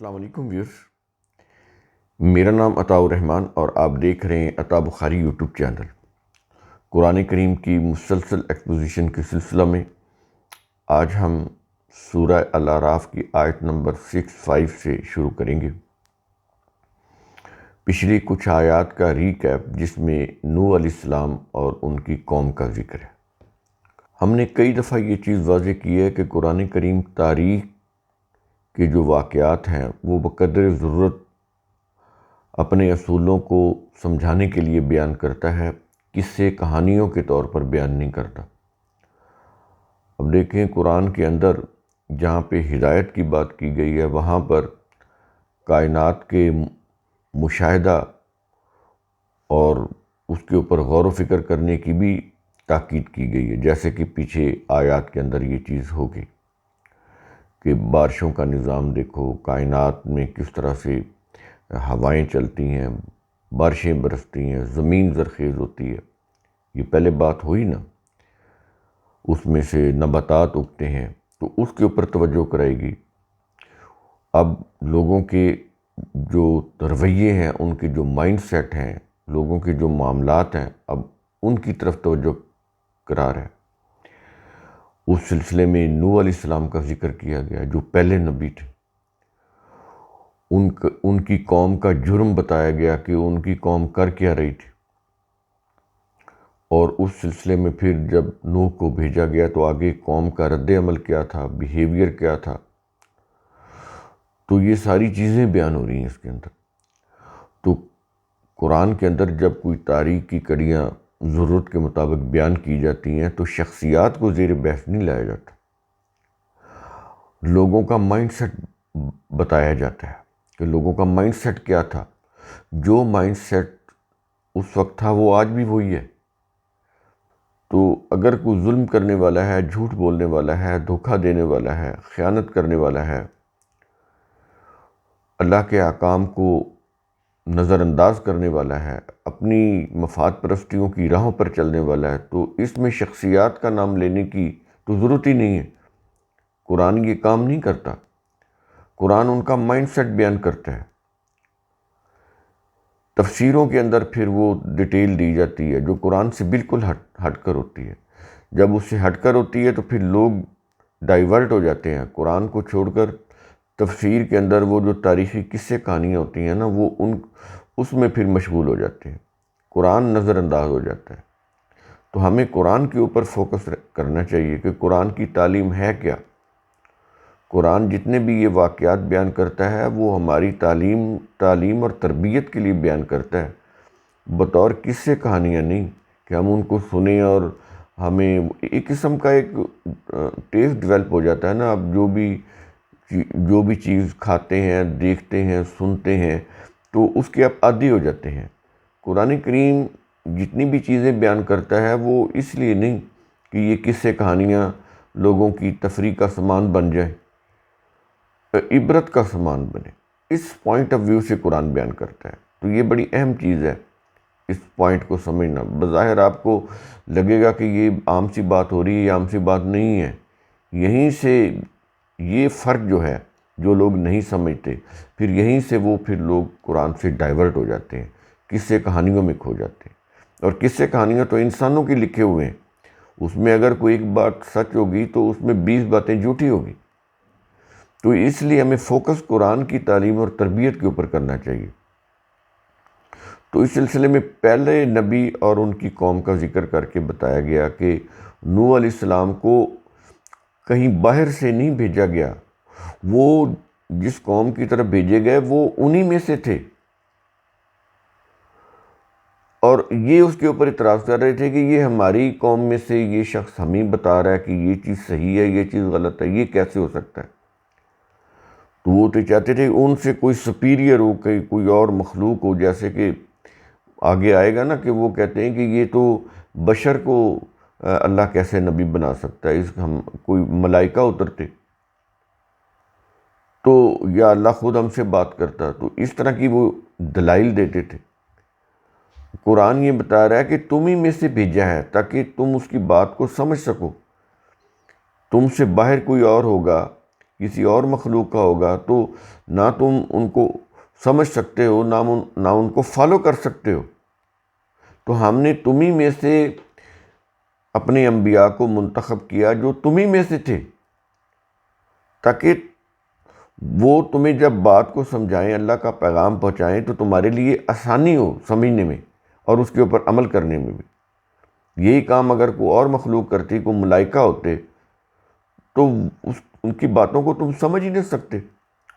السلام علیکم ویورز، میرا نام عطاء الرحمن اور آپ دیکھ رہے ہیں عطاء بخاری یوٹیوب چینل۔ قرآن کریم کی مسلسل ایکسپوزیشن کے سلسلہ میں آج ہم سورہ الاعراف کی آیت نمبر 65 سے شروع کریں گے۔ پچھلی کچھ آیات کا ریکیپ جس میں نوح علیہ السلام اور ان کی قوم کا ذکر ہے۔ ہم نے کئی دفعہ یہ چیز واضح کی ہے کہ قرآن کریم تاریخ کے جو واقعات ہیں وہ بقدر ضرورت اپنے اصولوں کو سمجھانے کے لیے بیان کرتا ہے، قصے کہانیوں کے طور پر بیان نہیں کرتا۔ اب دیکھیں قرآن کے اندر جہاں پہ ہدایت کی بات کی گئی ہے وہاں پر کائنات کے مشاہدہ اور اس کے اوپر غور و فکر کرنے کی بھی تاکید کی گئی ہے، جیسے کہ پیچھے آیات کے اندر یہ چیز ہوگی کہ بارشوں کا نظام دیکھو، کائنات میں کس طرح سے ہوائیں چلتی ہیں، بارشیں برستی ہیں، زمین زرخیز ہوتی ہے۔ یہ پہلے بات ہوئی نا، اس میں سے نباتات اگتے ہیں، تو اس کے اوپر توجہ کرائے گی۔ اب لوگوں کے جو رویے ہیں، ان کے جو مائنڈ سیٹ ہیں، لوگوں کے جو معاملات ہیں، اب ان کی طرف توجہ کرا رہا ہے۔ اس سلسلے میں نوح علیہ السلام کا ذکر کیا گیا جو پہلے نبی تھے۔ ان کی قوم کا جرم بتایا گیا کہ ان کی قوم کر کیا رہی تھی، اور اس سلسلے میں پھر جب نوح کو بھیجا گیا تو آگے قوم کا رد عمل کیا تھا، بیہیویئر کیا تھا، تو یہ ساری چیزیں بیان ہو رہی ہیں اس کے اندر۔ تو قرآن کے اندر جب کوئی تاریخ کی کڑیاں ضرورت کے مطابق بیان کی جاتی ہیں تو شخصیات کو زیر بحث نہیں لایا جاتا، لوگوں کا مائنڈ سیٹ بتایا جاتا ہے کہ لوگوں کا مائنڈ سیٹ کیا تھا۔ جو مائنڈ سیٹ اس وقت تھا وہ آج بھی وہی ہے۔ تو اگر کوئی ظلم کرنے والا ہے، جھوٹ بولنے والا ہے، دھوکہ دینے والا ہے، خیانت کرنے والا ہے، اللہ کے احکام کو نظر انداز کرنے والا ہے، اپنی مفاد پرستیوں کی راہوں پر چلنے والا ہے، تو اس میں شخصیات کا نام لینے کی تو ضرورت ہی نہیں ہے۔ قرآن یہ کام نہیں کرتا، قرآن ان کا مائنڈ سیٹ بیان کرتا ہے۔ تفسیروں کے اندر پھر وہ ڈیٹیل دی جاتی ہے جو قرآن سے بالکل ہٹ کر ہوتی ہے۔ جب اس سے ہٹ کر ہوتی ہے تو پھر لوگ ڈائیورٹ ہو جاتے ہیں، قرآن کو چھوڑ کر تفسیر کے اندر وہ جو تاریخی قصے کہانیاں ہوتی ہیں نا، وہ اس میں پھر مشغول ہو جاتے ہیں، قرآن نظر انداز ہو جاتا ہے۔ تو ہمیں قرآن کے اوپر فوکس کرنا چاہیے کہ قرآن کی تعلیم ہے کیا۔ قرآن جتنے بھی یہ واقعات بیان کرتا ہے وہ ہماری تعلیم اور تربیت کے لیے بیان کرتا ہے، بطور قصے کہانیاں نہیں کہ ہم ان کو سنیں اور ہمیں ایک قسم کا ایک ٹیسٹ ڈیولپ ہو جاتا ہے نا۔ اب جو بھی چیز کھاتے ہیں، دیکھتے ہیں، سنتے ہیں تو اس کے آپ عادی ہو جاتے ہیں۔ قرآن کریم جتنی بھی چیزیں بیان کرتا ہے وہ اس لیے نہیں کہ یہ قصے کہانیاں لوگوں کی تفریح کا سامان بن جائیں، عبرت کا سامان بنے، اس پوائنٹ آف ویو سے قرآن بیان کرتا ہے۔ تو یہ بڑی اہم چیز ہے اس پوائنٹ کو سمجھنا۔ بظاہر آپ کو لگے گا کہ یہ عام سی بات ہو رہی ہے، یہ عام سی بات نہیں ہے۔ یہیں سے یہ فرق جو ہے جو لوگ نہیں سمجھتے، پھر یہیں سے وہ پھر لوگ قرآن سے ڈائیورٹ ہو جاتے ہیں، قصے کہانیوں میں کھو جاتے ہیں۔ اور قصے کہانیاں تو انسانوں کی لکھے ہوئے ہیں، اس میں اگر کوئی ایک بات سچ ہوگی تو اس میں 20 باتیں جھوٹی ہوگی۔ تو اس لیے ہمیں فوکس قرآن کی تعلیم اور تربیت کے اوپر کرنا چاہیے۔ تو اس سلسلے میں پہلے نبی اور ان کی قوم کا ذکر کر کے بتایا گیا کہ نوح علیہ السلام کو کہیں باہر سے نہیں بھیجا گیا، وہ جس قوم کی طرف بھیجے گئے وہ انہی میں سے تھے، اور یہ اس کے اوپر اعتراض کر رہے تھے کہ یہ ہماری قوم میں سے یہ شخص ہمیں بتا رہا ہے کہ یہ چیز صحیح ہے، یہ چیز غلط ہے، یہ کیسے ہو سکتا ہے۔ تو وہ تو چاہتے تھے ان سے کوئی سپیریئر ہو، کوئی اور مخلوق ہو، جیسے کہ آگے آئے گا نا کہ وہ کہتے ہیں کہ یہ تو بشر کو اللہ کیسے نبی بنا سکتا ہے، ہم کوئی ملائکہ اترتے تو یا اللہ خود ہم سے بات کرتا، تو اس طرح کی وہ دلائل دیتے تھے۔ قرآن یہ بتا رہا ہے کہ تم ہی میں سے بھیجا ہے تاکہ تم اس کی بات کو سمجھ سکو۔ تم سے باہر کوئی اور ہوگا کسی اور مخلوق کا ہوگا تو نہ تم ان کو سمجھ سکتے ہو، نہ ان کو فالو کر سکتے ہو۔ تو ہم نے تمہیں میں سے اپنے انبیاء کو منتخب کیا جو تمہیں میں سے تھے، تاکہ وہ تمہیں جب بات کو سمجھائیں، اللہ کا پیغام پہنچائیں، تو تمہارے لیے آسانی ہو سمجھنے میں اور اس کے اوپر عمل کرنے میں بھی۔ یہی کام اگر کوئی اور مخلوق کرتی، کوئی ملائکہ ہوتے، تو ان کی باتوں کو تم سمجھ ہی نہیں سکتے،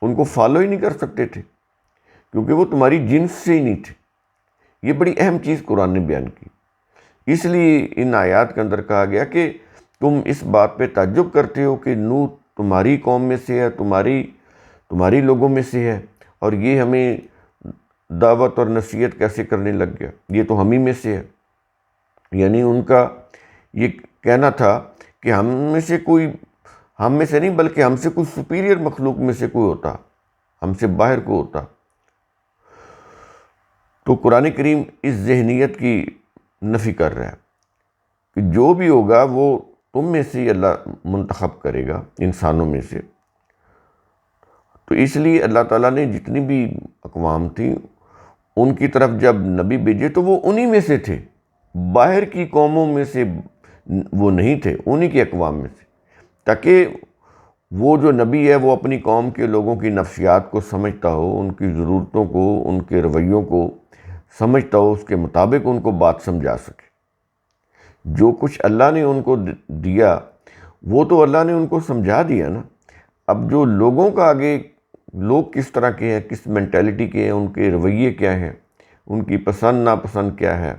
ان کو فالو ہی نہیں کر سکتے تھے، کیونکہ وہ تمہاری جنس سے ہی نہیں تھے۔ یہ بڑی اہم چیز قرآن نے بیان کی۔ اس لیے ان آیات کے اندر کہا گیا کہ تم اس بات پہ تعجب کرتے ہو کہ نوح تمہاری قوم میں سے ہے، تمہاری لوگوں میں سے ہے، اور یہ ہمیں دعوت اور نصیحت کیسے کرنے لگ گیا، یہ تو ہم ہی میں سے ہے۔ یعنی ان کا یہ کہنا تھا کہ ہم میں سے نہیں بلکہ ہم سے کوئی سپیریئر مخلوق میں سے کوئی ہوتا، ہم سے باہر کو ہوتا۔ تو قرآن کریم اس ذہنیت کی نفی کر رہا ہے کہ جو بھی ہوگا وہ تم میں سے ہی اللہ منتخب کرے گا، انسانوں میں سے۔ تو اس لیے اللہ تعالیٰ نے جتنی بھی اقوام تھیں ان کی طرف جب نبی بھیجے تو وہ انہی میں سے تھے، باہر کی قوموں میں سے وہ نہیں تھے، انہی کی اقوام میں سے، تاکہ وہ جو نبی ہے وہ اپنی قوم کے لوگوں کی نفسیات کو سمجھتا ہو، ان کی ضرورتوں کو، ان کے رویوں کو سمجھتا ہو، اس کے مطابق ان کو بات سمجھا سکے۔ جو کچھ اللہ نے ان کو دیا وہ تو اللہ نے ان کو سمجھا دیا نا۔ اب جو لوگوں کا آگے، لوگ کس طرح کے ہیں، کس مینٹیلٹی کے ہیں، ان کے رویے کیا ہیں، ان کی پسند ناپسند کیا ہے،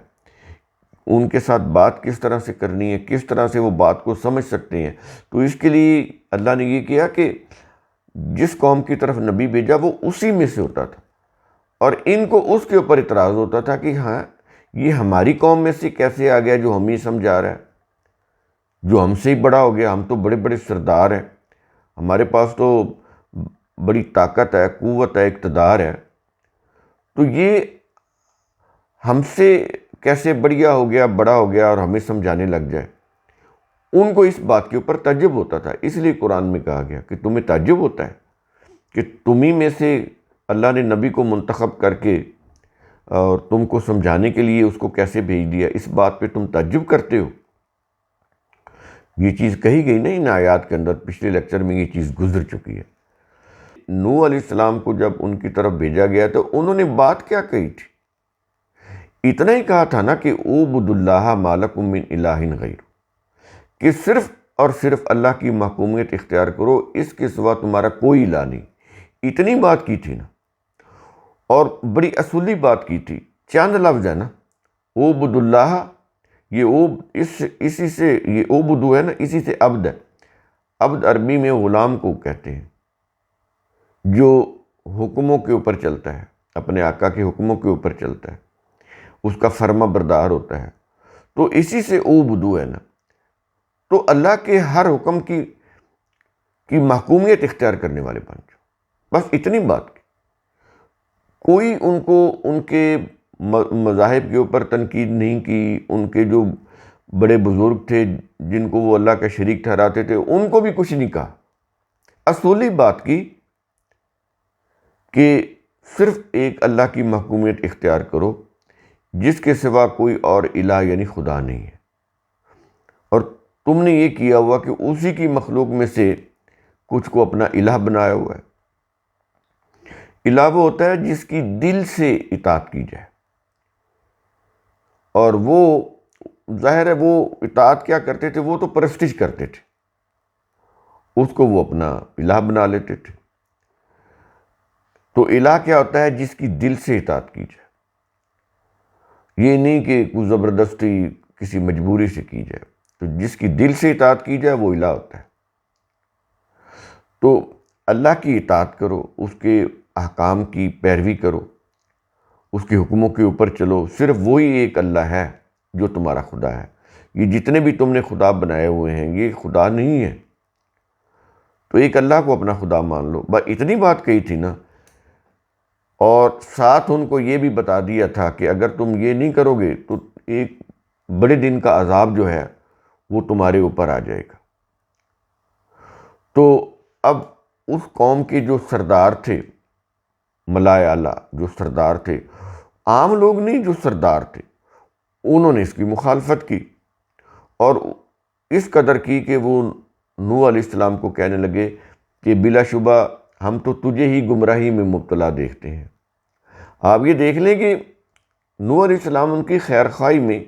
ان کے ساتھ بات کس طرح سے کرنی ہے، کس طرح سے وہ بات کو سمجھ سکتے ہیں، تو اس کے لیے اللہ نے یہ کیا کہ جس قوم کی طرف نبی بھیجا وہ اسی میں سے ہوتا تھا، اور ان کو اس کے اوپر اعتراض ہوتا تھا کہ ہاں یہ ہماری قوم میں سے کیسے آ گیا جو ہم ہی سمجھا رہا ہے، جو ہم سے ہی بڑا ہو گیا، ہم تو بڑے بڑے سردار ہیں، ہمارے پاس تو بڑی طاقت ہے، قوت ہے، اقتدار ہے، تو یہ ہم سے کیسے بڑھیا ہو گیا، بڑا ہو گیا اور ہمیں سمجھانے لگ جائے۔ ان کو اس بات کے اوپر تعجب ہوتا تھا، اس لیے قرآن میں کہا گیا کہ تمہیں تعجب ہوتا ہے کہ تمہیں میں سے اللہ نے نبی کو منتخب کر کے اور تم کو سمجھانے کے لیے اس کو کیسے بھیج دیا، اس بات پہ تم تعجب کرتے ہو۔ یہ چیز کہی گئی نا ان آیات کے اندر، پچھلے لیکچر میں یہ چیز گزر چکی ہے۔ نوح علیہ السلام کو جب ان کی طرف بھیجا گیا تو انہوں نے بات کیا کہی تھی؟ اتنا ہی کہا تھا نا کہ اعبدوا اللہ ما لکم من الہ غیر، کہ صرف اور صرف اللہ کی محکومیت اختیار کرو، اس کے سوا تمہارا کوئی الہ نہیں۔ اتنی بات کی تھی نا، اور بڑی اصولی بات کی تھی، چند لفظ ہے نا، اعبدوا اللہ، یہ اسی سے یہ اعبدو ہے نا، اسی سے عبد ہے۔ عبد عربی میں غلام کو کہتے ہیں جو حکموں کے اوپر چلتا ہے، اپنے آقا کے حکموں کے اوپر چلتا ہے، اس کا فرما بردار ہوتا ہے، تو اسی سے اعبدو ہے نا۔ تو اللہ کے ہر حکم کی محکومیت اختیار کرنے والے بن جاؤ، بس اتنی بات کی۔ کوئی ان کو ان کے مذاہب کے اوپر تنقید نہیں کی، ان کے جو بڑے بزرگ تھے جن کو وہ اللہ کا شریک ٹھہراتے تھے ان کو بھی کچھ نہیں کہا، اصولی بات کی کہ صرف ایک اللہ کی محکومیت اختیار کرو جس کے سوا کوئی اور الہ یعنی خدا نہیں ہے، اور تم نے یہ کیا ہوا کہ اسی کی مخلوق میں سے کچھ کو اپنا الہ بنایا ہوا ہے۔ الہ وہ ہوتا ہے جس کی دل سے اطاعت کی جائے، اور وہ ظاہر ہے وہ اطاعت کیا کرتے تھے، وہ تو پرستش کرتے تھے، اس کو وہ اپنا الہ بنا لیتے تھے۔ تو الہ کیا ہوتا ہے؟ جس کی دل سے اطاعت کی جائے، یہ نہیں کہ کوئی زبردستی کسی مجبوری سے کی جائے، تو جس کی دل سے اطاعت کی جائے وہ الہ ہوتا ہے۔ تو اللہ کی اطاعت کرو، اس کے احکام کی پیروی کرو، اس کے حکموں کے اوپر چلو، صرف وہی ایک اللہ ہے جو تمہارا خدا ہے۔ یہ جتنے بھی تم نے خدا بنائے ہوئے ہیں یہ خدا نہیں ہے، تو ایک اللہ کو اپنا خدا مان لو، بس اتنی بات کہی تھی نا۔ اور ساتھ ان کو یہ بھی بتا دیا تھا کہ اگر تم یہ نہیں کرو گے تو ایک بڑے دن کا عذاب جو ہے وہ تمہارے اوپر آ جائے گا۔ تو اب اس قوم کے جو سردار تھے، ملائے اعلیٰ جو سردار تھے، عام لوگ نہیں، جو سردار تھے، انہوں نے اس کی مخالفت کی، اور اس قدر کی کہ وہ نوح علیہ السلام کو کہنے لگے کہ بلا شبہ ہم تو تجھے ہی گمراہی میں مبتلا دیکھتے ہیں۔ آپ یہ دیکھ لیں کہ نوح علیہ السلام ان کی خیر خواہی میں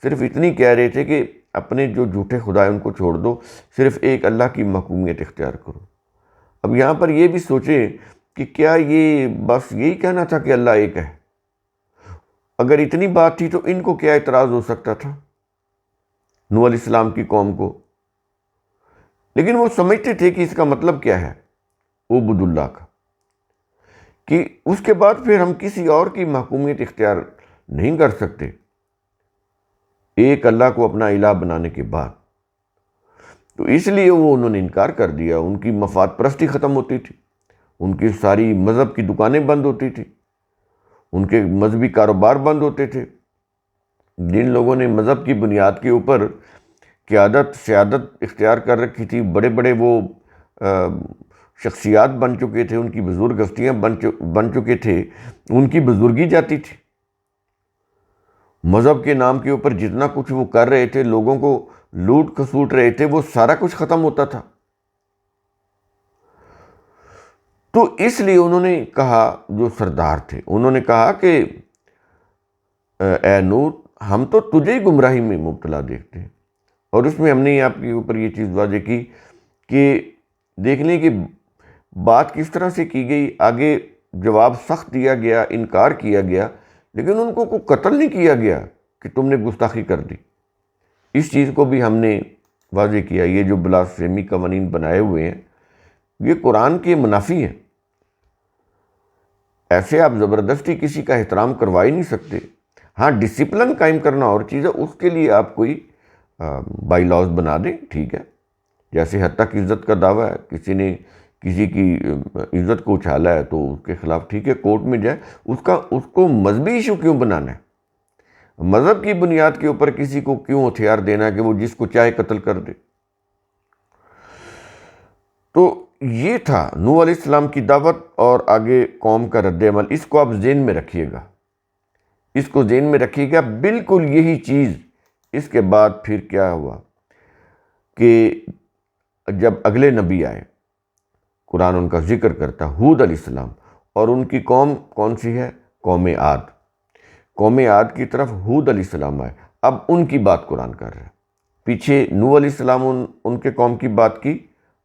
صرف اتنی کہہ رہے تھے کہ اپنے جو جھوٹے خدا ہیں ان کو چھوڑ دو، صرف ایک اللہ کی محکومیت اختیار کرو۔ اب یہاں پر یہ بھی سوچیں کہ کیا یہ بس یہی کہنا تھا کہ اللہ ایک ہے؟ اگر اتنی بات تھی تو ان کو کیا اعتراض ہو سکتا تھا نوح علیہ السلام کی قوم کو؟ لیکن وہ سمجھتے تھے کہ اس کا مطلب کیا ہے عبد اللہ کا، کہ اس کے بعد پھر ہم کسی اور کی محکومیت اختیار نہیں کر سکتے ایک اللہ کو اپنا الہ بنانے کے بعد۔ تو اس لیے انہوں نے انکار کر دیا، ان کی مفاد پرستی ختم ہوتی تھی، ان کی ساری مذہب کی دکانیں بند ہوتی تھی، ان کے مذہبی کاروبار بند ہوتے تھے۔ جن لوگوں نے مذہب کی بنیاد کے اوپر قیادت سیادت اختیار کر رکھی تھی، بڑے بڑے وہ شخصیات بن چکے تھے، ان کی بزرگ ہستیاں بن چکے تھے، ان کی بزرگی جاتی تھی۔ مذہب کے نام کے اوپر جتنا کچھ وہ کر رہے تھے، لوگوں کو لوٹ کھسوٹ رہے تھے، وہ سارا کچھ ختم ہوتا تھا۔ تو اس لیے انہوں نے کہا، جو سردار تھے انہوں نے کہا کہ اے نوح، ہم تو تجھے ہی گمراہی میں مبتلا دیکھتے ہیں۔ اور اس میں ہم نے آپ کے اوپر یہ چیز واضح کی کہ دیکھ لیں کہ بات کس طرح سے کی گئی، آگے جواب سخت دیا گیا، انکار کیا گیا، لیکن ان کو کوئی قتل نہیں کیا گیا کہ تم نے گستاخی کر دی۔ اس چیز کو بھی ہم نے واضح کیا۔ یہ جو بلاسفیمی قوانین بنائے ہوئے ہیں، یہ قرآن کے منافی ہیں۔ ایسے آپ زبردستی کسی کا احترام کروا ہی نہیں سکتے۔ ہاں، ڈسپلن قائم کرنا اور چیز ہے، اس کے لیے آپ کوئی بائی لاز بنا دیں، ٹھیک ہے۔ جیسے حد تک عزت کا دعویٰ ہے، کسی نے کسی کی عزت کو اچھالا ہے تو اس کے خلاف ٹھیک ہے، کورٹ میں جائے۔ اس کو مذہبی ایشو کیوں بنانا ہے؟ مذہب کی بنیاد کے اوپر کسی کو کیوں ہتھیار دینا ہے کہ وہ جس کو چاہے قتل کر دے؟ تو یہ تھا نوح علیہ السلام کی دعوت اور آگے قوم کا رد عمل۔ اس کو آپ ذہن میں رکھیے گا، اس کو ذہن میں رکھیے گا۔ بالکل یہی چیز اس کے بعد پھر کیا ہوا کہ جب اگلے نبی آئے، قرآن ان کا ذکر کرتا، ہود علیہ السلام، اور ان کی قوم کون سی ہے؟ قوم عاد۔ قوم عاد کی طرف ہود علیہ السلام آئے، اب ان کی بات قرآن کر رہا ہے۔ پیچھے نوح علیہ السلام ان کے قوم کی بات کی،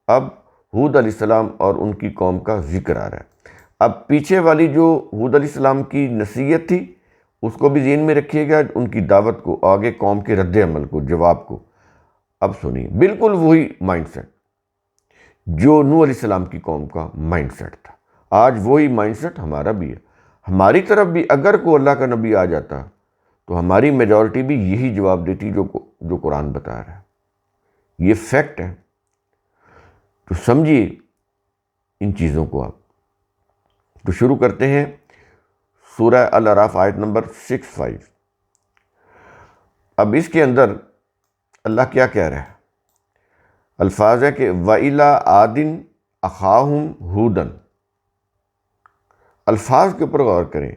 اب ہود علیہ السلام اور ان کی قوم کا ذکر آ رہا ہے۔ اب پیچھے والی جو ہود علیہ السلام کی نصیحت تھی، اس کو بھی ذہن میں رکھیے گا، ان کی دعوت کو، آگے قوم کے رد عمل کو، جواب کو۔ اب سنیے، بالکل وہی مائنڈ سیٹ جو نوح علیہ السلام کی قوم کا مائنڈ سیٹ تھا، آج وہی مائنڈ سیٹ ہمارا بھی ہے۔ ہماری طرف بھی اگر کوئی اللہ کا نبی آ جاتا تو ہماری میجورٹی بھی یہی جواب دیتی جو قرآن بتا رہا ہے۔ یہ فیکٹ ہے۔ تو سمجھیے ان چیزوں کو آپ۔ تو شروع کرتے ہیں سورہ الاعراف آیت نمبر 65۔ اب اس کے اندر اللہ کیا کہہ رہا ہے؟ الفاظ ہے کہ وَإِلَىٰ عَادٍ أَخَاهُمْ هُودًا۔ الفاظ کے اوپر غور کریں۔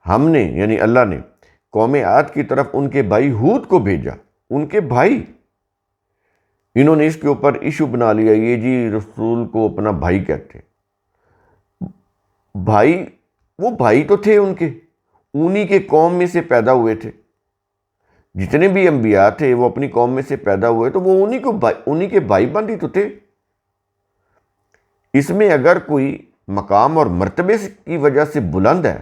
ہم نے یعنی اللہ نے قوم عاد کی طرف ان کے بھائی ہود کو بھیجا۔ ان کے بھائی، انہوں نے اس کے اوپر ایشو بنا لیا، یہ جی رسول کو اپنا بھائی کہتے ہیں۔ بھائی، وہ بھائی تو تھے ان کے، انہی کے قوم میں سے پیدا ہوئے تھے۔ جتنے بھی انبیاء تھے وہ اپنی قوم میں سے پیدا ہوئے، تو وہ انہی کے بھائی بندی تو تھے۔ اس میں اگر کوئی مقام اور مرتبے کی وجہ سے بلند ہے،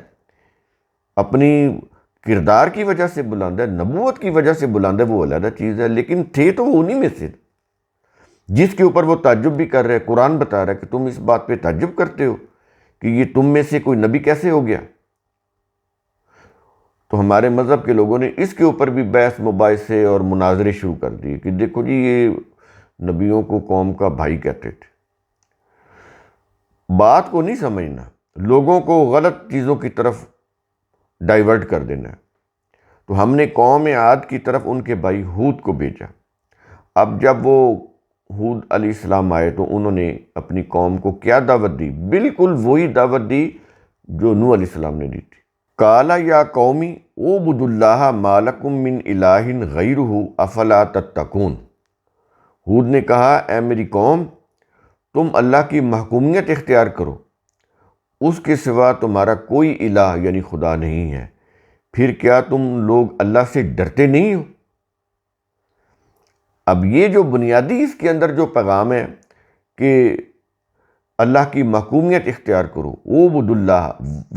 اپنی کردار کی وجہ سے بلند ہے، نبوت کی وجہ سے بلند ہے، وہ علیحدہ چیز ہے، لیکن تھے تو وہ انہی میں سے، جس کے اوپر وہ تعجب بھی کر رہے۔ قرآن بتا رہا ہے کہ تم اس بات پہ تعجب کرتے ہو کہ یہ تم میں سے کوئی نبی کیسے ہو گیا۔ تو ہمارے مذہب کے لوگوں نے اس کے اوپر بھی بحث مباحثے اور مناظرے شروع کر دیے کہ دیکھو جی، یہ نبیوں کو قوم کا بھائی کہتے تھے۔ بات کو نہیں سمجھنا، لوگوں کو غلط چیزوں کی طرف ڈائیورٹ کر دینا ہے۔ تو ہم نے قوم عاد کی طرف ان کے بھائی ہود کو بھیجا۔ اب جب وہ حود علیہ السلام آئے تو انہوں نے اپنی قوم کو کیا دعوت دی؟ بالکل وہی دعوت دی جو نوح علیہ السلام نے دی تھی۔ قال یا قومی اعبدوا اللہ ما لکم من الہ غیرہ افلا تتقون۔ حود نے کہا اے میری قوم، تم اللہ کی محکومیت اختیار کرو، اس کے سوا تمہارا کوئی الہ یعنی خدا نہیں ہے، پھر کیا تم لوگ اللہ سے ڈرتے نہیں ہو؟ اب یہ جو بنیادی اس کے اندر جو پیغام ہے کہ اللہ کی محکومیت اختیار کرو، اعبدوا اللہ،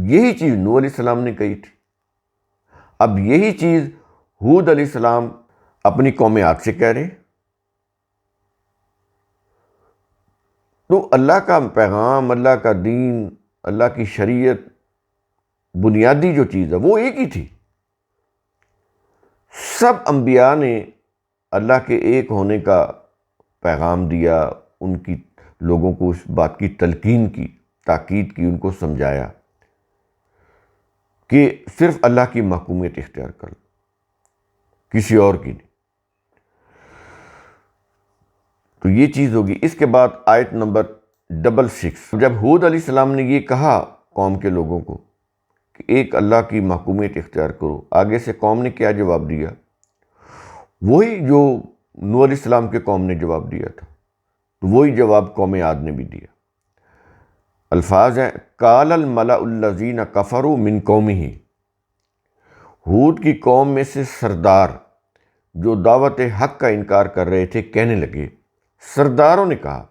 یہی چیز نوح علیہ السلام نے کہی تھی۔ اب یہی چیز حود علیہ السلام اپنی قوم عاد سے کہہ رہے ہیں۔ تو اللہ کا پیغام، اللہ کا دین، اللہ کی شریعت، بنیادی جو چیز ہے وہ ایک ہی تھی۔ سب انبیاء نے اللہ کے ایک ہونے کا پیغام دیا، ان کی لوگوں کو اس بات کی تلقین کی، تاکید کی، ان کو سمجھایا کہ صرف اللہ کی محکومیت اختیار کر لو، کسی اور کی نہیں۔ تو یہ چیز ہوگی۔ اس کے بعد آیت نمبر 66، جب حود علیہ السلام نے یہ کہا قوم کے لوگوں کو کہ ایک اللہ کی محکومیت اختیار کرو، آگے سے قوم نے کیا جواب دیا؟ وہی جو نوح علیہ السلام کے قوم نے جواب دیا تھا، تو وہی جواب قوم عاد نے بھی دیا۔ الفاظ ہیں قال الملأ الذین کفروا من قومہ۔ حود کی قوم میں سے سردار جو دعوت حق کا انکار کر رہے تھے کہنے لگے، سرداروں نے کہا،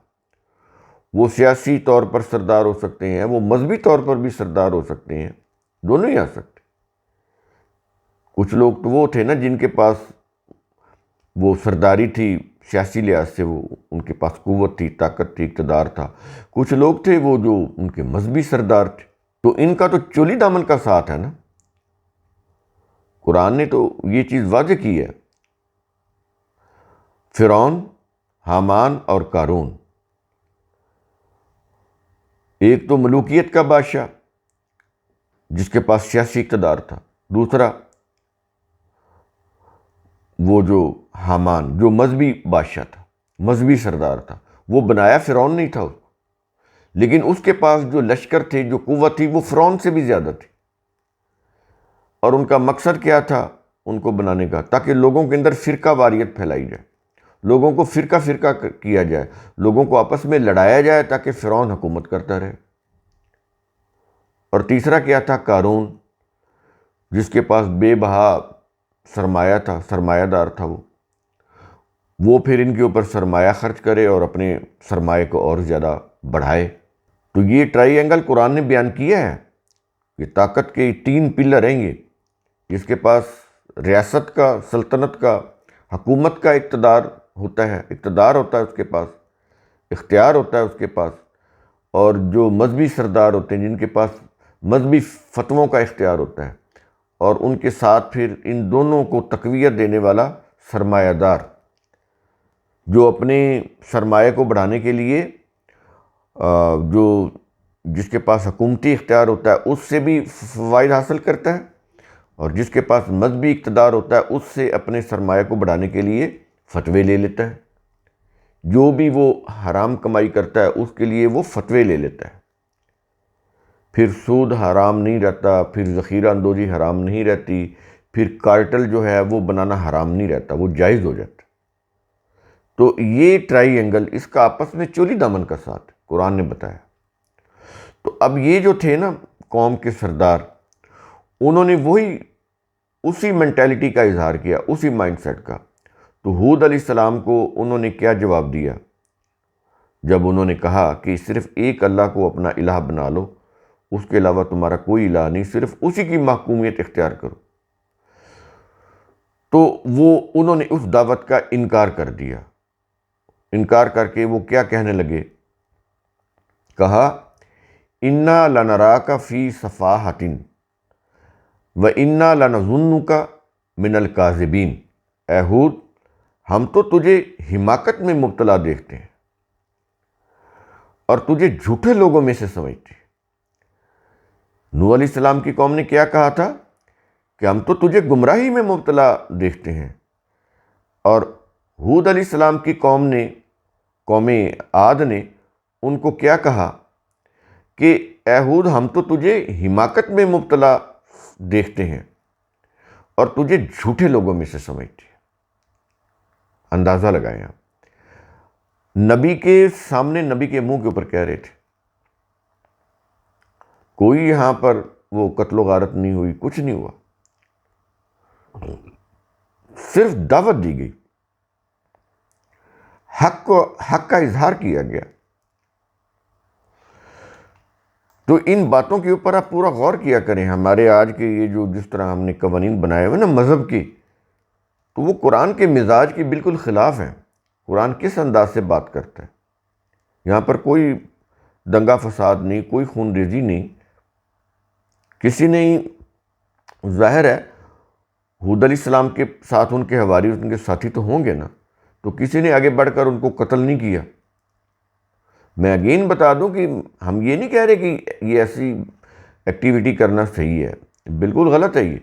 وہ سیاسی طور پر سردار ہو سکتے ہیں، وہ مذہبی طور پر بھی سردار ہو سکتے ہیں، دونوں ہی آ سکتے۔ کچھ لوگ تو وہ تھے نا جن کے پاس وہ سرداری تھی، سیاسی لحاظ سے وہ ان کے پاس قوت تھی، طاقت تھی، اقتدار تھا۔ کچھ لوگ تھے وہ جو ان کے مذہبی سردار تھے۔ تو ان کا تو چولی دامن کا ساتھ ہے نا۔ قرآن نے تو یہ چیز واضح کی ہے۔ فرعون، حامان اور قارون، ایک تو ملوکیت کا بادشاہ جس کے پاس سیاسی اقتدار تھا، دوسرا وہ جو حامان جو مذہبی بادشاہ تھا، مذہبی سردار تھا۔ وہ بنایا فرعون نہیں تھا اس کو، لیکن اس کے پاس جو لشکر تھے، جو قوت تھی، وہ فرعون سے بھی زیادہ تھی۔ اور ان کا مقصد کیا تھا ان کو بنانے کا؟ تاکہ لوگوں کے اندر فرقہ واریت پھیلائی جائے، لوگوں کو فرقہ فرقہ کیا جائے، لوگوں کو آپس میں لڑایا جائے تاکہ فرعون حکومت کرتا رہے۔ اور تیسرا کیا تھا؟ قارون، جس کے پاس بے بہا سرمایہ تھا، سرمایہ دار تھا وہ پھر ان کے اوپر سرمایہ خرچ کرے اور اپنے سرمایہ کو اور زیادہ بڑھائے۔ تو یہ ٹرائی اینگل قرآن نے بیان کیا ہے کہ طاقت کے 3 پلر ہیں یہ، جس کے پاس ریاست کا، سلطنت کا، حکومت کا اقتدار ہوتا ہے اس کے پاس، اختیار ہوتا ہے اس کے پاس، اور جو مذہبی سردار ہوتے ہیں جن کے پاس مذہبی فتووں کا اختیار ہوتا ہے، اور ان کے ساتھ پھر ان دونوں کو تقویت دینے والا سرمایہ دار، جو اپنے سرمایہ کو بڑھانے کے لیے جس کے پاس حکومتی اختیار ہوتا ہے اس سے بھی فوائد حاصل کرتا ہے، اور جس کے پاس مذہبی اقتدار ہوتا ہے اس سے اپنے سرمایہ کو بڑھانے کے لیے فتوے لے لیتا ہے۔ جو بھی وہ حرام کمائی کرتا ہے اس کے لیے وہ فتوے لے لیتا ہے۔ پھر سود حرام نہیں رہتا، پھر ذخیرہ اندوزی حرام نہیں رہتی، پھر کارٹل جو ہے وہ بنانا حرام نہیں رہتا، وہ جائز ہو جاتا۔ تو یہ ٹرائی اینگل، اس کا آپس میں چولی دامن کا ساتھ قرآن نے بتایا۔ تو اب یہ جو تھے نا قوم کے سردار، انہوں نے اسی مینٹیلٹی کا اظہار کیا، اسی مائنڈ سیٹ کا۔ تو حود علیہ السلام کو انہوں نے کیا جواب دیا جب انہوں نے کہا کہ صرف ایک اللہ کو اپنا الہ بنا لو، اس کے علاوہ تمہارا کوئی الہ نہیں، صرف اسی کی محکومیت اختیار کرو؟ تو انہوں نے اس دعوت کا انکار کر دیا۔ انکار کر کے وہ کیا کہنے لگے؟ کہا اِنَّا لَنَرَاكَ فِي صَفَاحَةٍ وَإِنَّا لَنَظُنُّكَ مِنَ الْكَاذِبِينَ۔ اے حود، ہم تو تجھے حماقت میں مبتلا دیکھتے ہیں اور تجھے جھوٹے لوگوں میں سے سمجھتے ہیں۔ نوح علیہ السلام کی قوم نے کیا کہا تھا کہ ہم تو تجھے گمراہی میں مبتلا دیکھتے ہیں، اور حود علیہ السلام کی قوم نے قوم عاد نے ان کو کیا کہا کہ اے ہود ہم تو تجھے حماقت میں مبتلا دیکھتے ہیں اور تجھے جھوٹے لوگوں میں سے سمجھتے ہیں۔ اندازہ لگائیں آپ، نبی کے سامنے، نبی کے منہ کے اوپر کہہ رہے تھے، کوئی یہاں پر وہ قتل و غارت نہیں ہوئی، کچھ نہیں ہوا، صرف دعوت دی گئی، حق کا اظہار کیا گیا۔ تو ان باتوں کے اوپر آپ پورا غور کیا کریں۔ ہمارے آج کے یہ جو جس طرح ہم نے قوانین بنائے ہوئے نا مذہب کی، تو وہ قرآن کے مزاج کے بالکل خلاف ہیں۔ قرآن کس انداز سے بات کرتا ہے؟ یہاں پر کوئی دنگا فساد نہیں، کوئی خون ریزی نہیں، کسی نے، ظاہر ہے حود علیہ السلام کے ساتھ ان کے حواری، ان کے ساتھی تو ہوں گے نا، تو کسی نے آگے بڑھ کر ان کو قتل نہیں کیا۔ میں اگین بتا دوں کہ ہم یہ نہیں کہہ رہے کہ یہ ایسی ایکٹیویٹی کرنا صحیح ہے، بالکل غلط ہے یہ،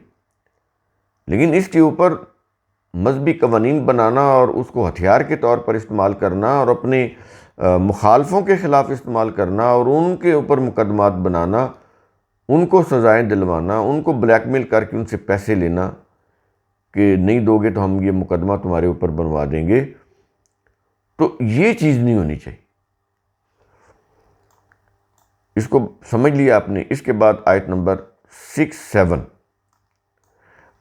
لیکن اس کے اوپر مذہبی قوانین بنانا اور اس کو ہتھیار کے طور پر استعمال کرنا اور اپنے مخالفوں کے خلاف استعمال کرنا اور ان کے اوپر مقدمات بنانا، ان کو سزائیں دلوانا، ان کو بلیک میل کر کے ان سے پیسے لینا کہ نہیں دو گے تو ہم یہ مقدمہ تمہارے اوپر بنوا دیں گے، تو یہ چیز نہیں ہونی چاہیے۔ اس کو سمجھ لیا آپ نے۔ اس کے بعد آیت نمبر 6-7،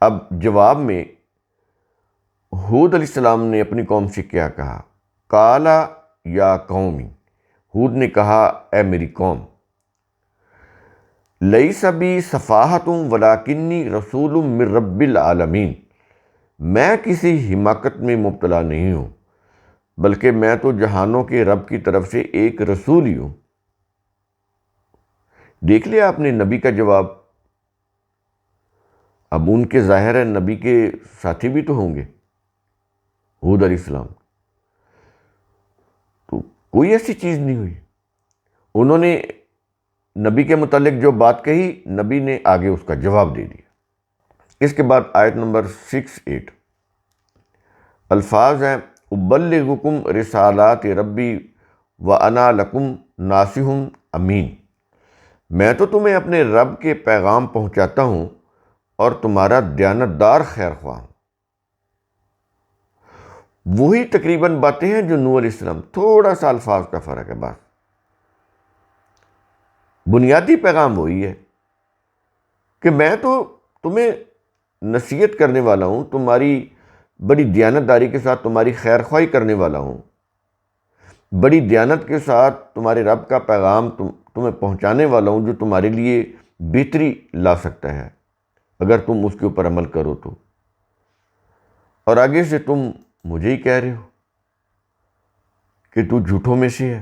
اب جواب میں ہود علیہ السلام نے اپنی قوم سے کیا کہا؟ قالا یا قومی، ہود نے کہا اے میری قوم، لیس بی سفاہۃ ولکنی رسول من رب العالمین، میں کسی حماقت میں مبتلا نہیں ہوں، بلکہ میں تو جہانوں کے رب کی طرف سے ایک رسول ہی ہوں۔ دیکھ لیا آپ نے نبی کا جواب۔ اب ان کے ظاہر ہے نبی کے ساتھی بھی تو ہوں گے ہود علیہ السلام، تو کوئی ایسی چیز نہیں ہوئی۔ انہوں نے نبی کے متعلق جو بات کہی، نبی نے آگے اس کا جواب دے دیا۔ اس کے بعد آیت نمبر 6-8 الفاظ ہیں، ابلغکم رسالات ربی وانا لکم ناصح امین، میں تو تمہیں اپنے رب کے پیغام پہنچاتا ہوں اور تمہارا دیانتدار خیر خواہ ہوں۔ وہی تقریباً باتیں ہیں جو نوح علیہ السلام، تھوڑا سا الفاظ کا فرق ہے، بس بنیادی پیغام وہی ہے کہ میں تو تمہیں نصیحت کرنے والا ہوں، تمہاری بڑی دیانتداری کے ساتھ تمہاری خیر خواہی کرنے والا ہوں، بڑی دیانت کے ساتھ تمہارے رب کا پیغام تمہیں پہنچانے والا ہوں، جو تمہارے لیے بہتری لا سکتا ہے اگر تم اس کے اوپر عمل کرو تو، اور آگے سے تم مجھے ہی کہہ رہے ہو کہ تو جھوٹوں میں سے ہے۔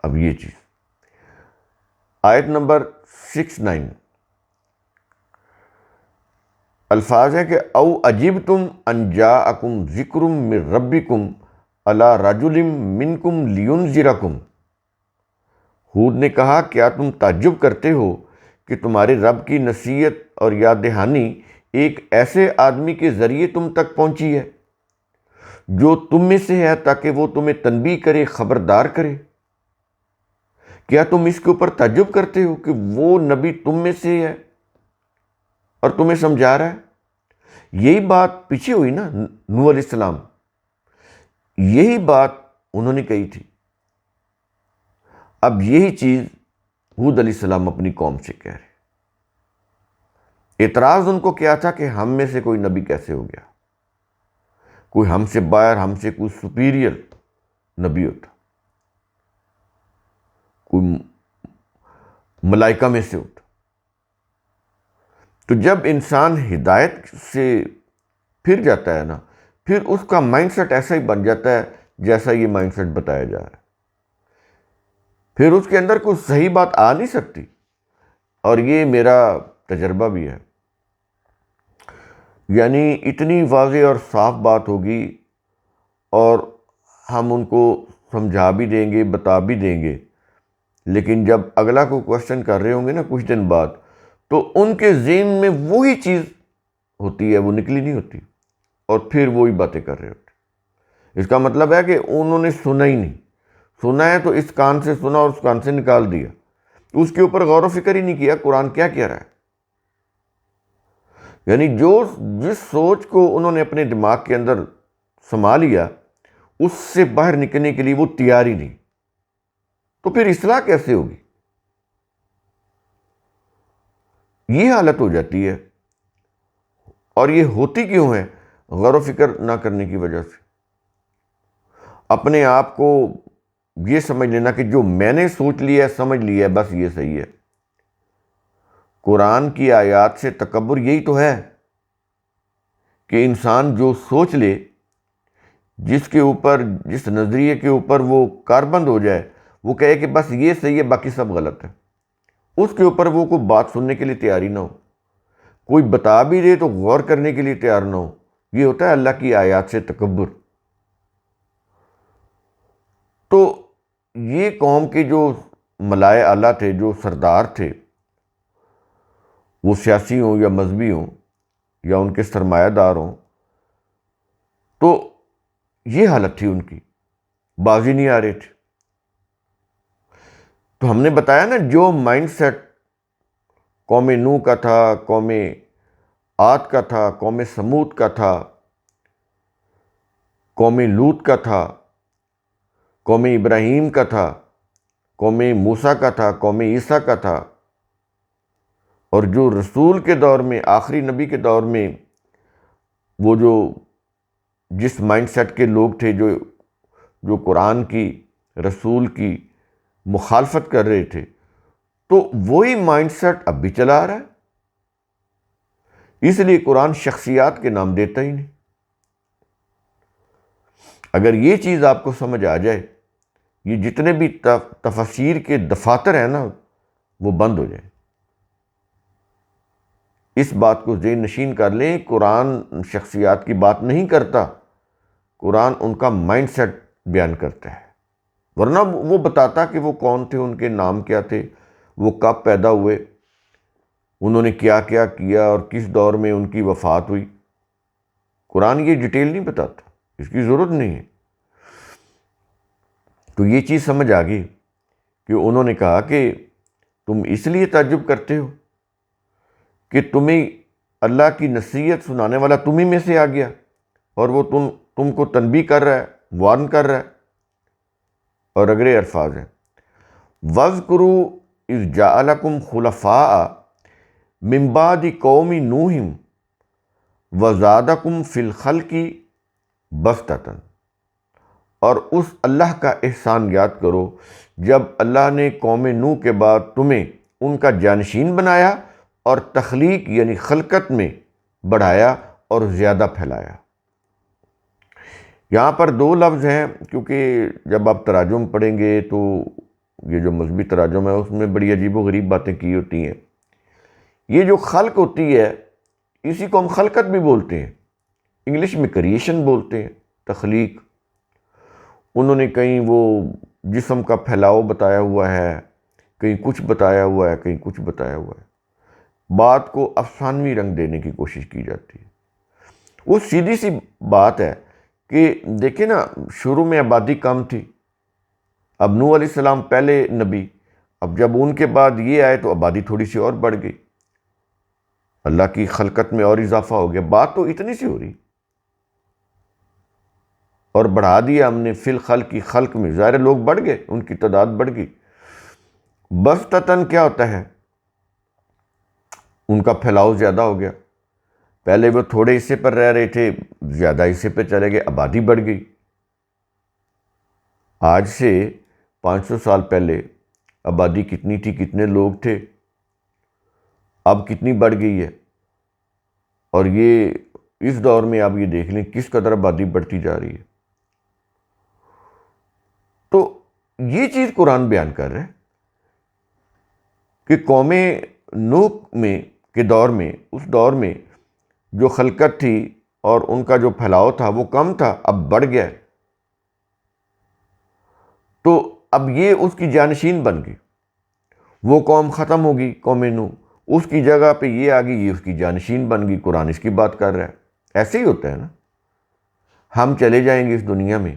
اب یہ چیز، آیت نمبر 6-9 الفاظ ہے کہ او عجبتم ان جاءکم ذکر من ربکم علی رجل منکم لینذرکم، ہود نے کہا کیا تم تعجب کرتے ہو کہ تمہارے رب کی نصیحت اور یاد دہانی ایک ایسے آدمی کے ذریعے تم تک پہنچی ہے جو تم میں سے ہے، تاکہ وہ تمہیں تنبیہ کرے، خبردار کرے۔ کیا تم اس کے اوپر تعجب کرتے ہو کہ وہ نبی تم میں سے ہے اور تمہیں سمجھا رہا ہے؟ یہی بات پیچھے ہوئی نا نوح علیہ السلام، یہی بات انہوں نے کہی تھی۔ اب یہی چیز ہود علیہ السلام اپنی قوم سے کہہ رہے۔ اعتراض ان کو کیا تھا کہ ہم میں سے کوئی نبی کیسے ہو گیا، کوئی ہم سے باہر، ہم سے کوئی سپیریئر نبی ہوتا، کوئی ملائکہ میں سے ہوتا۔ تو جب انسان ہدایت سے پھر جاتا ہے نا، پھر اس کا مائنڈ سیٹ ایسا ہی بن جاتا ہے جیسا یہ مائنڈ سیٹ بتایا جا رہا ہے، پھر اس کے اندر کوئی صحیح بات آ نہیں سکتی۔ اور یہ میرا تجربہ بھی ہے، یعنی اتنی واضح اور صاف بات ہوگی اور ہم ان کو سمجھا بھی دیں گے، بتا بھی دیں گے، لیکن جب اگلا کو کوشچن کر رہے ہوں گے نا کچھ دن بعد، تو ان کے ذہن میں وہی چیز ہوتی ہے، وہ نکلی نہیں ہوتی، اور پھر وہی باتیں کر رہے ہوتے۔ اس کا مطلب ہے کہ انہوں نے سنا ہی نہیں. سنا ہے تو اس کان سے سنا اور اس کان سے نکال دیا، اس کے اوپر غور و فکر ہی نہیں کیا قرآن کیا کہہ رہا ہے. یعنی جس سوچ کو انہوں نے اپنے دماغ کے اندر سما لیا، اس سے باہر نکلنے کے لیے وہ تیار ہی نہیں، تو پھر اصلاح کیسے ہوگی؟ یہ حالت ہو جاتی ہے. اور یہ ہوتی کیوں ہے؟ غور و فکر نہ کرنے کی وجہ سے. اپنے آپ کو یہ سمجھ لینا کہ جو میں نے سوچ لیا ہے، سمجھ لیا ہے، بس یہ صحیح ہے. قرآن کی آیات سے تکبر یہی تو ہے کہ انسان جو سوچ لے، جس کے اوپر، جس نظریے کے اوپر وہ کاربند ہو جائے، وہ کہے کہ بس یہ صحیح ہے باقی سب غلط ہے، اس کے اوپر وہ کوئی بات سننے کے لیے تیار ہی نہ ہو، کوئی بتا بھی دے تو غور کرنے کے لیے تیار نہ ہو. یہ ہوتا ہے اللہ کی آیات سے تکبر. تو یہ قوم کے جو ملائے اعلیٰ تھے، جو سردار تھے، وہ سیاسی ہوں یا مذہبی ہوں یا ان کے سرمایہ دار ہوں، تو یہ حالت تھی ان کی، بازی نہیں آ رہے تھے. تو ہم نے بتایا نا، جو مائنڈ سیٹ قوم نوح کا تھا، قوم عاد کا تھا، قوم سمود کا تھا، قوم لوط کا تھا، قوم ابراہیم کا تھا، قوم موسیٰ کا تھا، قوم عیسیٰ کا تھا، اور جو رسول کے دور میں، آخری نبی کے دور میں، وہ جو جس مائنڈ سیٹ کے لوگ تھے، جو قرآن کی، رسول کی مخالفت کر رہے تھے، تو وہی مائنڈ سیٹ اب بھی چلا آ رہا ہے. اس لیے قرآن شخصیات کے نام دیتا ہی نہیں. اگر یہ چیز آپ کو سمجھ آ جائے، یہ جتنے بھی تفاسیر کے دفاتر ہیں نا، وہ بند ہو جائیں. اس بات کو ذہن نشین کر لیں، قرآن شخصیات کی بات نہیں کرتا، قرآن ان کا مائنڈ سیٹ بیان کرتا ہے. ورنہ وہ بتاتا کہ وہ کون تھے، ان کے نام کیا تھے، وہ کب پیدا ہوئے، انہوں نے کیا کیا کیا، اور کس دور میں ان کی وفات ہوئی. قرآن یہ ڈیٹیل نہیں بتاتا، اس کی ضرورت نہیں ہے. تو یہ چیز سمجھ آ گئی کہ انہوں نے کہا کہ تم اس لیے تعجب کرتے ہو کہ تمہیں اللہ کی نصیحت سنانے والا تمہیں میں سے آ گیا، اور وہ تم کو تنبیہ کر رہا ہے، وارن کر رہا ہے. اور اگلے الفاظ ہیں، وَاذْكُرُوا إِذْ جَعَلَكُمْ خُلَفَاءَ مِن بَعْدِ قَوْمِ نُوحٍ وَزَادَكُمْ فِي الْخَلْقِ بَسْطَةً. اور اس اللہ کا احسان یاد کرو جب اللہ نے قوم نوح کے بعد تمہیں ان کا جانشین بنایا اور تخلیق یعنی خلقت میں بڑھایا اور زیادہ پھیلایا. یہاں پر دو لفظ ہیں، کیونکہ جب آپ تراجم پڑھیں گے تو یہ جو مذہبی تراجم ہے اس میں بڑی عجیب و غریب باتیں کی ہوتی ہیں. یہ جو خلق ہوتی ہے، اسی کو ہم خلقت بھی بولتے ہیں، انگلش میں کریشن بولتے ہیں، تخلیق. انہوں نے کہیں وہ جسم کا پھیلاؤ بتایا ہوا ہے، کہیں کچھ بتایا ہوا ہے، کہیں کچھ بتایا ہوا ہے. بات کو افسانوی رنگ دینے کی کوشش کی جاتی ہے. وہ سیدھی سی بات ہے کہ دیکھیں نا، شروع میں آبادی کم تھی، اب نوح علیہ السلام پہلے نبی، اب جب ان کے بعد یہ آئے تو آبادی تھوڑی سی اور بڑھ گئی، اللہ کی خلقت میں اور اضافہ ہو گیا. بات تو اتنی سی ہو رہی، اور بڑھا دیا ہم نے فی الخلق کی، خلق میں ظاہر لوگ بڑھ گئے، ان کی تعداد بڑھ گئی. بسطتاً کیا ہوتا ہے؟ ان کا پھیلاؤ زیادہ ہو گیا. پہلے وہ تھوڑے حصے پر رہ رہے تھے، زیادہ حصے پہ چلے گئے، آبادی بڑھ گئی. آج سے 500 سال پہلے آبادی کتنی تھی، کتنے لوگ تھے، اب کتنی بڑھ گئی ہے. اور یہ اس دور میں آپ یہ دیکھ لیں کس قدر آبادی بڑھتی جا رہی ہے. تو یہ چیز قرآن بیان کر رہا ہے کہ قوم نوح کے دور میں، اس دور میں جو خلقت تھی اور ان کا جو پھیلاؤ تھا وہ کم تھا، اب بڑھ گیا. تو اب یہ اس کی جانشین بن گئی. وہ قوم ختم ہوگی، قوم نوح، اس کی جگہ پہ یہ آ گئی، یہ اس کی جانشین بن گئی. قرآن اس کی بات کر رہا ہے. ایسے ہی ہوتا ہے نا، ہم چلے جائیں گے اس دنیا میں،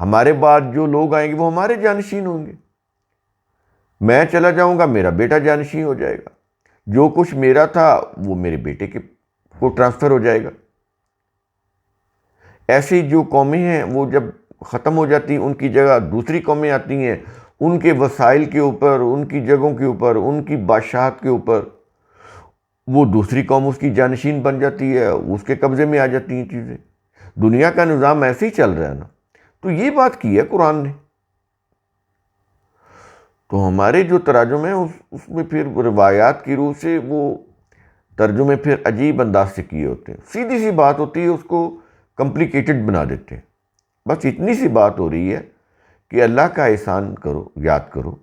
ہمارے بعد جو لوگ آئیں گے وہ ہمارے جانشین ہوں گے. میں چلا جاؤں گا، میرا بیٹا جانشین ہو جائے گا، جو کچھ میرا تھا وہ میرے بیٹے کو ٹرانسفر ہو جائے گا. ایسی جو قومیں ہیں وہ جب ختم ہو جاتی ہیں، ان کی جگہ دوسری قومیں آتی ہیں، ان کے وسائل کے اوپر، ان کی جگہوں کے اوپر، ان کی بادشاہت کے اوپر وہ دوسری قوم اس کی جانشین بن جاتی ہے، اس کے قبضے میں آ جاتی ہیں چیزیں. دنیا کا نظام ایسے ہی چل رہا ہے نا. تو یہ بات کی ہے قرآن نے. تو ہمارے جو تراجم ہیں اس میں پھر روایات کی روح سے وہ ترجمے پھر عجیب انداز سے کیے ہوتے ہیں. سیدھی سی بات ہوتی ہے، اس کو کمپلیکیٹڈ بنا دیتے ہیں. بس اتنی سی بات ہو رہی ہے کہ اللہ کا احسان کرو، یاد کرو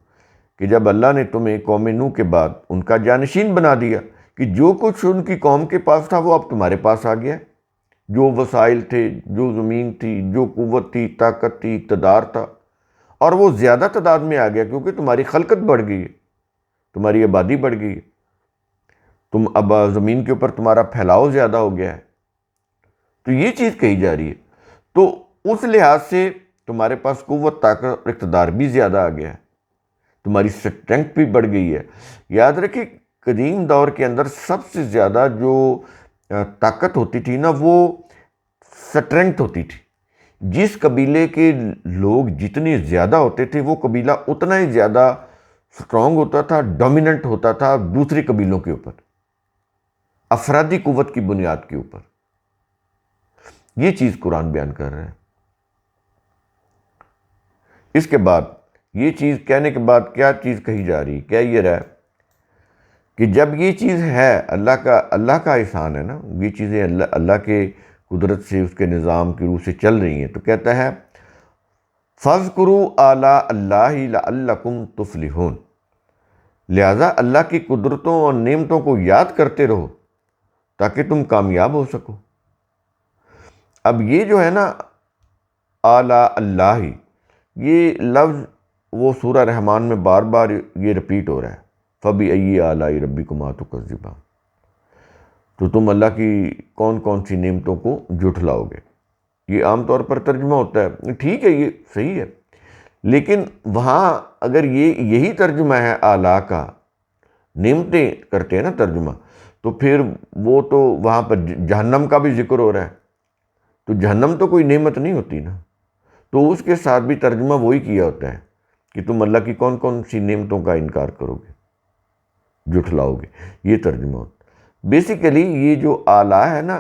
کہ جب اللہ نے تمہیں قوم نوح کے بعد ان کا جانشین بنا دیا، کہ جو کچھ ان کی قوم کے پاس تھا وہ اب تمہارے پاس آ گیا. جو وسائل تھے، جو زمین تھی، جو قوت تھی، طاقت تھی، اقتدار تھا، اور وہ زیادہ تعداد میں آ گیا کیونکہ تمہاری خلقت بڑھ گئی ہے، تمہاری آبادی بڑھ گئی ہے، تم اب زمین کے اوپر تمہارا پھیلاؤ زیادہ ہو گیا ہے. تو یہ چیز کہی جا رہی ہے. تو اس لحاظ سے تمہارے پاس قوت، طاقت اور اقتدار بھی زیادہ آ گیا ہے، تمہاری اسٹرینتھ بھی بڑھ گئی ہے. یاد رکھیں قدیم دور کے اندر سب سے زیادہ جو طاقت ہوتی تھی نا، وہ اسٹرینتھ ہوتی تھی. جس قبیلے کے لوگ جتنے زیادہ ہوتے تھے وہ قبیلہ اتنا ہی زیادہ اسٹرانگ ہوتا تھا، ڈومیننٹ ہوتا تھا دوسرے قبیلوں کے اوپر، افرادی قوت کی بنیاد کے اوپر. یہ چیز قرآن بیان کر رہا ہے. اس کے بعد یہ چیز کہنے کے بعد کیا چیز کہی جا رہی، کیا یہ رہا کہ جب یہ چیز ہے اللہ کا احسان ہے نا، یہ چیزیں اللہ کے قدرت سے، اس کے نظام کی روح سے چل رہی ہیں، تو کہتا ہے فَاذْكُرُوا آلَاءَ اللَّهِ لَعَلَّكُمْ تُفْلِحُونَ، لہٰذا اللہ کی قدرتوں اور نعمتوں کو یاد کرتے رہو تاکہ تم کامیاب ہو سکو. اب یہ جو ہے نا آلَاءَ اللَّهِ، یہ لفظ وہ سورہ رحمان میں بار بار یہ رپیٹ ہو رہا ہے، فَبِأَيِّ آلَاءِ رَبِّكُمَا تُكَذِّبَانِ، تو تم اللہ کی کون کون سی نعمتوں کو جھٹلاؤ گے. یہ عام طور پر ترجمہ ہوتا ہے، ٹھیک ہے یہ صحیح ہے، لیکن وہاں اگر یہی ترجمہ ہے آلہ کا، نعمتیں کرتے ہیں نا ترجمہ، تو پھر وہ تو وہاں پر جہنم کا بھی ذکر ہو رہا ہے، تو جہنم تو کوئی نعمت نہیں ہوتی نا. تو اس کے ساتھ بھی ترجمہ وہی کیا ہوتا ہے کہ تم اللہ کی کون کون سی نعمتوں کا انکار کرو گے، جھٹلاؤ گے. یہ ترجمہ ہوتا ہے. بیسیکلی یہ جو آلہ ہے نا،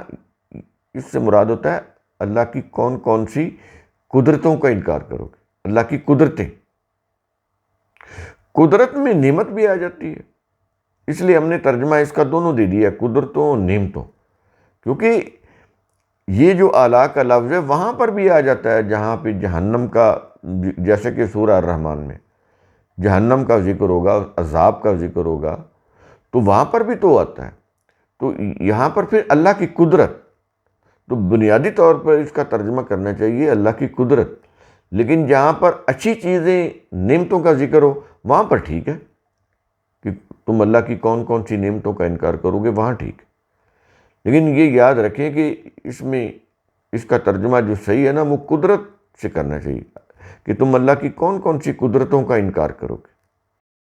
اس سے مراد ہوتا ہے اللہ کی کون کون سی قدرتوں کا انکار کرو گے. اللہ کی قدرتیں، قدرت میں نعمت بھی آ جاتی ہے، اس لیے ہم نے ترجمہ اس کا دونوں دے دیا، قدرتوں اور نعمتوں. کیونکہ یہ جو آلہ کا لفظ ہے وہاں پر بھی آ جاتا ہے جہاں پہ جہنم کا، جیسے کہ سورہ الرحمن میں جہنم کا ذکر ہوگا، عذاب کا ذکر ہوگا، تو وہاں پر بھی تو آتا ہے. تو یہاں پر پھر اللہ کی قدرت، تو بنیادی طور پر اس کا ترجمہ کرنا چاہیے اللہ کی قدرت. لیکن جہاں پر اچھی چیزیں، نعمتوں کا ذکر ہو، وہاں پر ٹھیک ہے کہ تم اللہ کی کون کون سی نعمتوں کا انکار کرو گے، وہاں ٹھیک ہے. لیکن یہ یاد رکھیں کہ اس میں اس کا ترجمہ جو صحیح ہے نا، وہ قدرت سے کرنا چاہیے کہ تم اللہ کی کون کون سی قدرتوں کا انکار کرو گے.